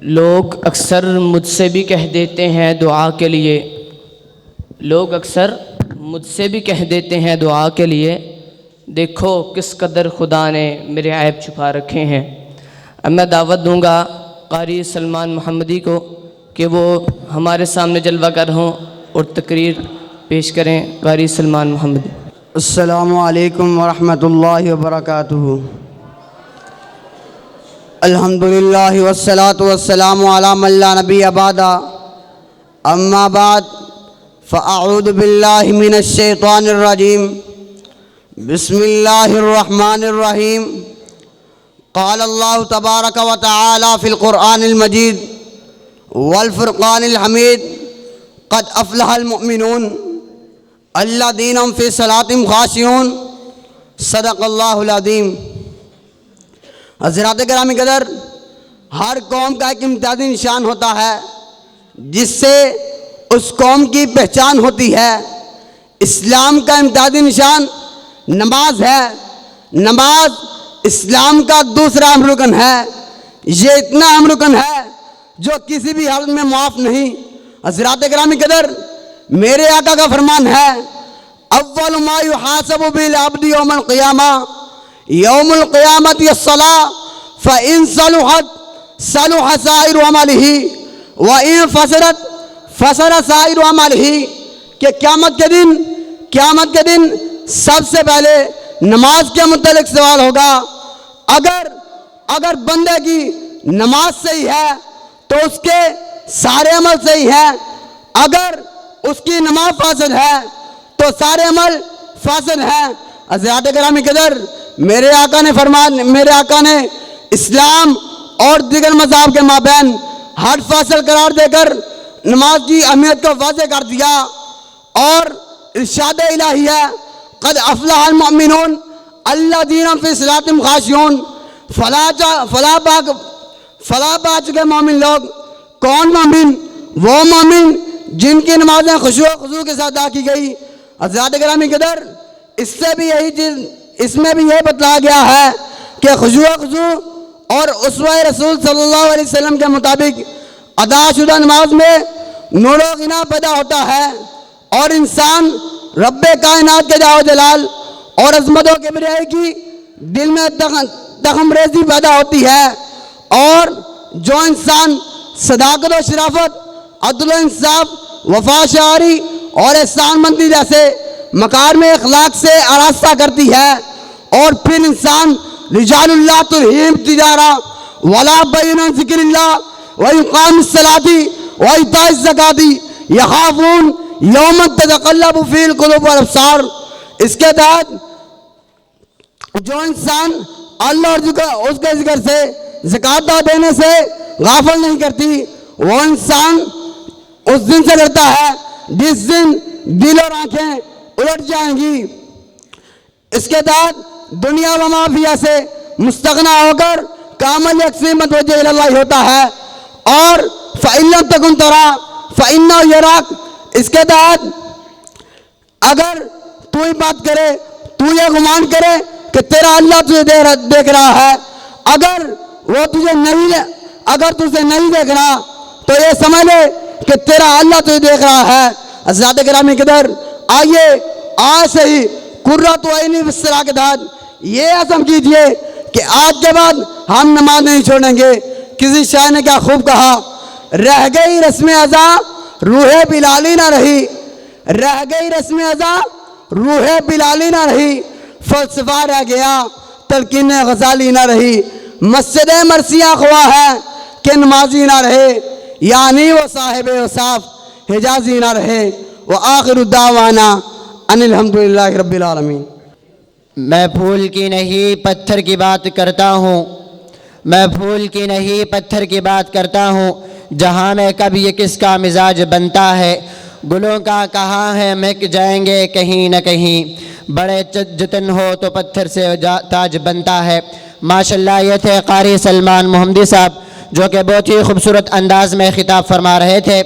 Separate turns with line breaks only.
لوگ اکثر مجھ سے بھی کہہ دیتے ہیں دعا کے لیے دعا کے لیے دیکھو کس قدر خدا نے میرے عیب چھپا رکھے ہیں۔ اب میں دعوت دوں گا قاری سلمان محمدی کو کہ وہ ہمارے سامنے جلوہ گر ہوں اور تقریر پیش کریں۔ قاری سلمان محمدی۔
السلام علیکم ورحمۃ اللہ وبرکاتہ۔ الحمدللہ والصلاة والسلام علی من لا نبی بعد، اما بعد فاعوذ باللہ من الشیطان الرجیم، بسم اللہ الرحمن الرحیم۔ قال اللہ تبارک و تعالی فی القرآن المجید والفرقان الحمید، قد افلح المؤمنون الذین هم فی صلاتهم خاشعون، صدق اللہ العظیم۔ حضرات گرامی قدر، ہر قوم کا ایک امتیازی نشان ہوتا ہے جس سے اس قوم کی پہچان ہوتی ہے۔ اسلام کا امتیازی نشان نماز ہے۔ نماز اسلام کا دوسرا اہم رکن ہے۔ یہ اتنا اہم رکن ہے جو کسی بھی حالت میں معاف نہیں۔ حضرات گرامی قدر، میرے آقا کا فرمان ہے، اول ما یحاسب بالعبد یوم القیامہ یوم القیامت الصلاۃ فإن صلحت صلح سائر عملہ وإن فسدت فسد سائر عملہ، کہ قیامت کے دن سب سے پہلے نماز کے متعلق سوال ہوگا۔ اگر بندے کی نماز صحیح ہے تو اس کے سارے عمل صحیح ہیں، اگر اس کی نماز فاسد ہے تو سارے عمل فاسد ہیں۔ حضرات گرامی قدر، میرے آقا نے اسلام اور دیگر مذاہب کے مابین حد فاصل قرار دے کر نماز کی اہمیت کو واضح کر دیا، اور ارشاد الہی ہے، قد افلح المؤمنون الذین فی صلاتہم خاشعون۔ فلاح پا چکے مومن لوگ۔ کون مومن؟ وہ مومن جن کی نمازیں خشوع و خضوع کے ساتھ ادا کی گئی۔ حضرات گرامی قدر، اس میں بھی یہ بتلایا گیا ہے کہ خشوع و خضوع اور اسوہ رسول صلی اللہ علیہ وسلم کے مطابق ادا شدہ نماز میں نور و غنا پیدا ہوتا ہے، اور انسان رب کائنات کے جلال و جلال اور عظمت و کبریائی کی دل میں دخم ریزی پیدا ہوتی ہے، اور جو انسان صداقت و شرافت، عدل و انصاف، وفا شعاری اور احسان مندی جیسے مکارم اخلاق سے آراستہ کرتی ہے، اور پھر انسان رجال اللہ تلہیہم تجارہ ولا بیع عن ذکر اللہ وإقام الصلاۃ وإیتاء الزکاۃ یخافون یوما تتقلب فیہ القلوب والابصار۔ اس کے تحت جو انسان اللہ اور اس کے ذکر سے، زکوٰۃ دینے سے غافل نہیں کرتی، وہ انسان اس دن سے ڈرتا ہے جس دن دل اور آنکھیں الٹ جائیں گی۔ اس کے تحت دنیا و مافیہ سے مستغنا ہو کر کامل یکسی متوجہ اللہ ہوتا ہے، اور فَإِن لَمْ تَكُنْ تَرَىٰ فَإِنَّهُ يَرَاكَ۔ اس کے تحت اگر تو ہی بات کرے، تو یہ گمان کرے کہ تیرا اللہ تجھے دیکھ رہا ہے، اگر تجھے نہیں دیکھ رہا تو یہ سمجھ لے کہ تیرا اللہ تجھے دیکھ رہا ہے۔ حضرات گرامی قدر، آئیے آج سے ہی قرۃ عینی فی الصلاۃ کے تحت یہ عزم کیجئے کہ آج کے بعد ہم نماز نہیں چھوڑیں گے۔ کسی شاعر نے کیا خوب کہا، رہ گئی رسم ازا روح بلالی نہ رہی، رہ گئی رسم ازا روح بلالی نہ رہی، فلسفہ رہ گیا تلقین غزالی نہ رہی، مسجد مرثیہ خواہ ہے کہ نمازی نہ رہے، یعنی وہ صاحب اوصاف حجازی نہ رہے۔ وآخر دعوانا ان الحمدللہ رب العالمین۔
میں پھول کی نہیں پتھر کی بات کرتا ہوں، میں پھول کی نہیں پتھر کی بات کرتا ہوں، جہاں میں کب یہ کس کا مزاج بنتا ہے، گلوں کا کہاں ہے مہک جائیں گے کہیں نہ کہیں، بڑے جتن ہو تو پتھر سے تاج بنتا ہے۔ ماشاءاللہ یہ تھے قاری سلمان محمدی صاحب، جو کہ بہت ہی خوبصورت انداز میں خطاب فرما رہے تھے۔